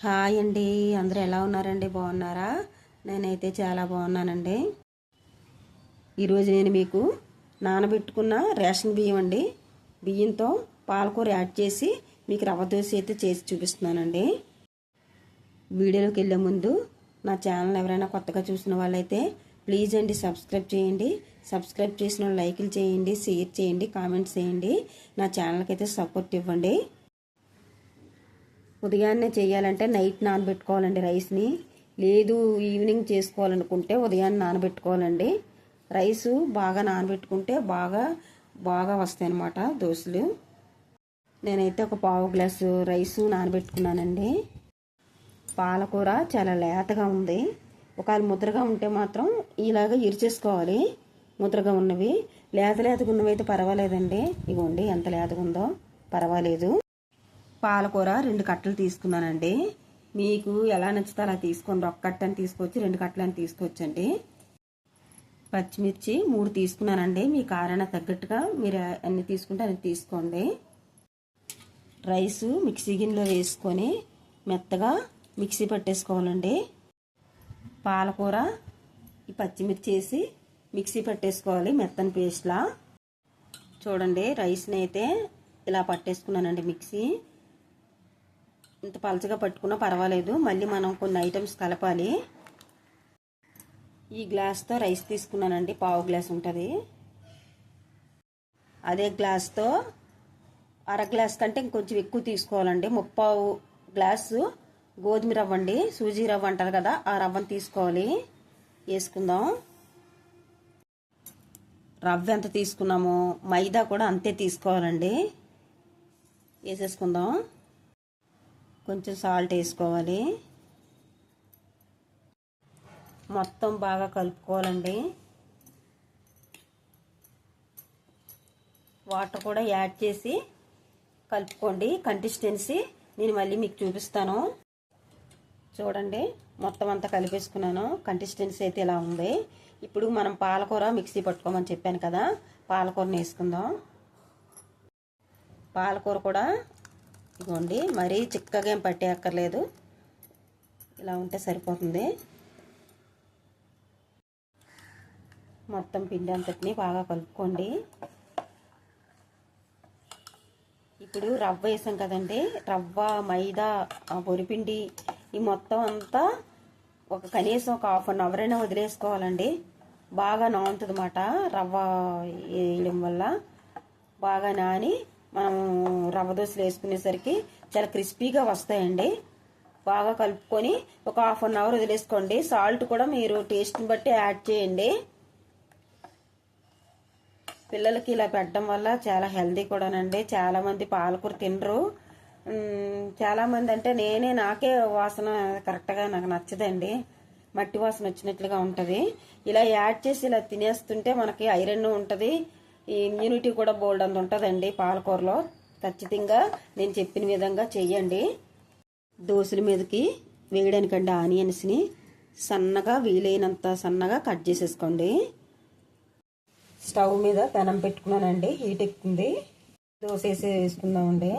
Hi అండి, అందరూ ఎలా ఉన్నారండి? బాగున్నారా? నేనైతే చాలా బాగున్నానండి. ఈరోజు నేను మీకు నానబెట్టుకున్న రేషన్ బియ్యం అండి, బియ్యంతో పాలకూర యాడ్ చేసి మీకు రవ్వ దోశ అయితే చేసి చూపిస్తున్నానండి. వీడియోలోకి వెళ్ళే ముందు నా ఛానల్ ఎవరైనా కొత్తగా చూసిన వాళ్ళైతే ప్లీజ్ అండి సబ్స్క్రైబ్ చేయండి. సబ్స్క్రైబ్ చేసిన లైకులు చేయండి, షేర్ చేయండి, కామెంట్స్ చేయండి. నా ఛానల్కి అయితే సపోర్ట్ ఇవ్వండి. ఉదయాన్నే చేయాలంటే నైట్ నానబెట్టుకోవాలండి రైస్ని. లేదు ఈవినింగ్ చేసుకోవాలనుకుంటే ఉదయాన్నే నానబెట్టుకోవాలండి. రైసు బాగా నానబెట్టుకుంటే బాగా వస్తాయి అన్నమాట దోశలు. నేనైతే ఒక పావు గ్లాసు రైసు నానబెట్టుకున్నానండి. పాలకూర చాలా లేతగా ఉంది. ఒకవేళ ముద్రగా ఉంటే మాత్రం ఇలాగ ఇరిచేసుకోవాలి. ముద్రగా ఉన్నవి, లేతగా ఉన్నవి అయితే పర్వాలేదండి. ఇగోండి ఎంత లేతగా ఉందో, పర్వాలేదు. పాలకూర 2 కట్టలు తీసుకున్నానండి. మీకు ఎలా నచ్చితే అలా తీసుకోండి. 1 కట్టని తీసుకోవచ్చు, 2 కట్టలని తీసుకోవచ్చండి. పచ్చిమిర్చి 3 తీసుకున్నానండి. మీ కారానికి తగ్గట్టుగా మీరు అన్ని తీసుకుంటే అన్ని తీసుకోండి. రైసు మిక్సీ గిన్నెలో వేసుకొని మెత్తగా మిక్సీ పట్టేసుకోవాలండి. పాలకూర ఈ పచ్చిమిర్చి వేసి మిక్సీ పట్టేసుకోవాలి మెత్తని పేస్ట్లా. చూడండి, రైస్ని అయితే ఇలా పట్టేసుకున్నానండి మిక్సీ. ఇంత పలచగా పట్టుకున్నా పర్వాలేదు, మళ్ళీ మనం కొన్ని ఐటమ్స్ కలపాలి. ఈ గ్లాస్తో రైస్ తీసుకున్నానండి, పావు గ్లాస్ ఉంటుంది. అదే గ్లాస్తో అర గ్లాస్ కంటే ఇంకొంచెం ఎక్కువ తీసుకోవాలండి. 3/4 గ్లాసు గోధుమ రవ్వ అండి, సూజీ రవ్వ అంటారు కదా, ఆ రవ్వను తీసుకోవాలి. వేసుకుందాం. రవ్వ ఎంత తీసుకున్నామో మైదా కూడా అంతే తీసుకోవాలండి. వేసేసుకుందాం. కొంచెం సాల్ట్ వేసుకోవాలి. మొత్తం బాగా కలుపుకోవాలండి. వాటర్ కూడా యాడ్ చేసి కలుపుకోండి. కన్సిస్టెన్సీ నేను మళ్ళీ మీకు చూపిస్తాను. చూడండి, మొత్తం అంతా కలిపేసుకున్నాను. కన్సిస్టెన్సీ అయితే ఇలా ఉంది. ఇప్పుడు మనం పాలకూర మిక్సీ పట్టుకోమని చెప్పాను కదా, పాలకూరని వేసుకుందాం. పాలకూర కూడా ఇదిగోండి, మరీ చిక్కగా ఏం పట్టే అక్కర్లేదు, ఇలా ఉంటే సరిపోతుంది. మొత్తం పిండి అంతటిని బాగా కలుపుకోండి. ఇప్పుడు రవ్వ వేసాం కదండి, రవ్వ, మైదా, పొరిపిండి ఈ మొత్తం అంతా కనీసం ఒక 1/2 అవర్ అయినా వదిలేసుకోవాలండి. బాగా నానుతుంది అన్నమాట. రవ్వ వేయడం వల్ల బాగా నాని మనం రవ్వ దోశలు వేసుకునేసరికి చాలా క్రిస్పీగా వస్తాయండి. బాగా కలుపుకొని ఒక 1/2 అవర్ వదిలేసుకోండి. సాల్ట్ కూడా మీరు టేస్ట్ని బట్టి యాడ్ చేయండి. పిల్లలకి ఇలా పెట్టడం వల్ల చాలా హెల్దీ కూడానండి. చాలామంది పాలకూర తినరు. చాలామంది అంటే నాకే వాసన కరెక్ట్గా నాకు నచ్చదండి, మట్టి వాసన వచ్చినట్లుగా ఉంటుంది. ఇలా యాడ్ చేసి ఇలా తినేస్తుంటే మనకి ఐరన్ ఉంటుంది, ఈ ఇమ్యూనిటీ కూడా బోల్డ్ అంత ఉంటుందండి పాలకూరలో. ఖచ్చితంగా నేను చెప్పిన విధంగా చెయ్యండి. దోశల మీదకి వేయడానికండి ఆనియన్స్ని సన్నగా, వీలైనంత సన్నగా కట్ చేసేసుకోండి. స్టవ్ మీద పెనం పెట్టుకున్నానండి, హీట్ ఎక్కుతుంది. దోశ వేసుకుందామండి.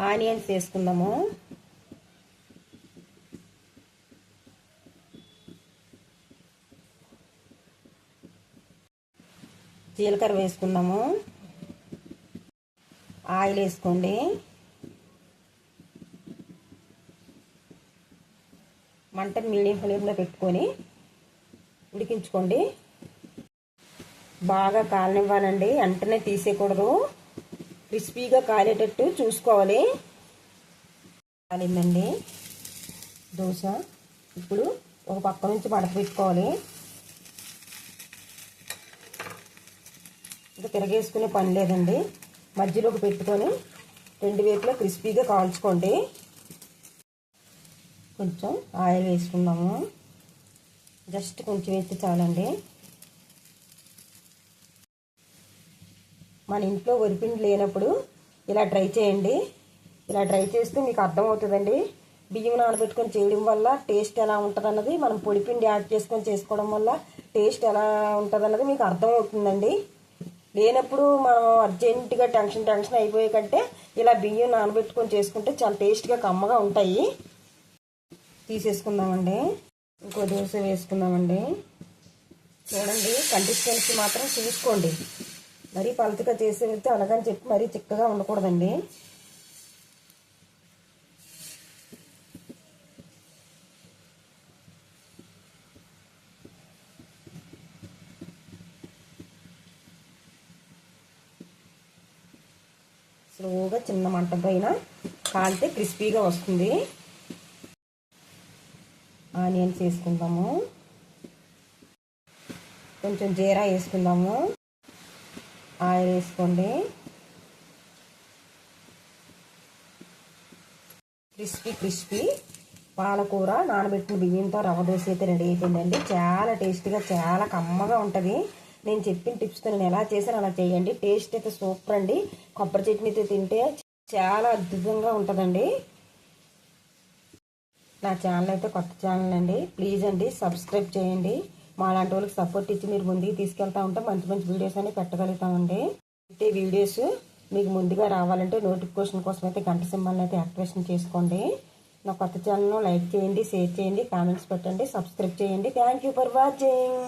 ఆనియన్స్ వేసుకుందాము. జీలకర్ర వేసుకుందాము. ఆయిల్ వేసుకోండి. మంటను మీడియం ఫ్లేమ్లో పెట్టుకొని ఉడికించుకోండి. బాగా కాలనివ్వాలండి, వెంటనే తీసేయకూడదు. క్రిస్పీగా కాలేటట్టు చూసుకోవాలి. కాలిందండి దోశ. ఇప్పుడు ఒక పక్క నుంచి మడత పెట్టుకోవాలి. ఇంకా తిరగేసుకునే పని లేదండి, మధ్యలోకి పెట్టుకొని 2 వైపులా క్రిస్పీగా కాల్చుకోండి. కొంచెం ఆయిల్ వేసుకుందాము. జస్ట్ కొంచెం వేస్తే చాలండి. మన ఇంట్లో వరిపిండి లేనప్పుడు ఇలా ట్రై చేయండి. ఇలా ట్రై చేస్తే మీకు అర్థమవుతుందండి. బియ్యం నానబెట్టుకొని చేయడం వల్ల టేస్ట్ ఎలా ఉంటుంది అన్నది, మనం పొడిపిండి యాడ్ చేసుకొని చేసుకోవడం వల్ల టేస్ట్ ఎలా ఉంటుంది అన్నది మీకు అర్థమవుతుందండి. లేనప్పుడు మనం అర్జెంటుగా టెన్షన్ అయిపోయే కంటే ఇలా బియ్యం నానబెట్టుకొని చేసుకుంటే చాలా టేస్ట్గా కమ్మగా ఉంటాయి. తీసేసుకుందామండి. ఇంకో దోశ వేసుకుందామండి. చూడండి, కన్సిస్టెన్సీ మాత్రం చూసుకోండి. మరీ పలచగా చేసి వెళ్తే అలాగని చెప్పి మరీ చిక్కగా ఉండకూడదండి. స్లోగా చిన్న మంట పైన కాలితే క్రిస్పీగా వస్తుంది. ఆనియన్స్ వేసుకుందాము. కొంచెం జీరా వేసుకుందాము. ఆయిల్ వేసుకోండి. క్రిస్పీ పాలకూర నానబెట్టిన బియ్యంతో రవ్వ దోశ అయితే రెడీ అయిపోయిందండి. చాలా టేస్టీగా చాలా కమ్మగా ఉంటుంది. నేను చెప్పిన టిప్స్తో నేను ఎలా చేశాను అలా చేయండి. టేస్ట్ అయితే సూపర్ అండి. కొబ్బరి చట్నీతో తింటే చాలా అద్భుతంగా ఉంటుందండి. నా ఛానల్ అయితే కొత్త ఛానల్ అండి. ప్లీజ్ అండి సబ్స్క్రైబ్ చేయండి. మా లాంటి వాళ్ళకి సపోర్ట్ ఇచ్చి మీరు ముందుకు తీసుకెళ్తా ఉంటే మంచి మంచి వీడియోస్ అనేవి పెట్టగలుగుతామండి. అంటే వీడియోస్ మీకు ముందుగా రావాలంటే నోటిఫికేషన్ కోసం అయితే గంట సింబల్ని అయితే యాక్టివేషన్ చేసుకోండి. నా కొత్త ఛానల్ను లైక్ చేయండి, షేర్ చేయండి, కామెంట్స్ పెట్టండి, సబ్స్క్రైబ్ చేయండి. Thank you for watching.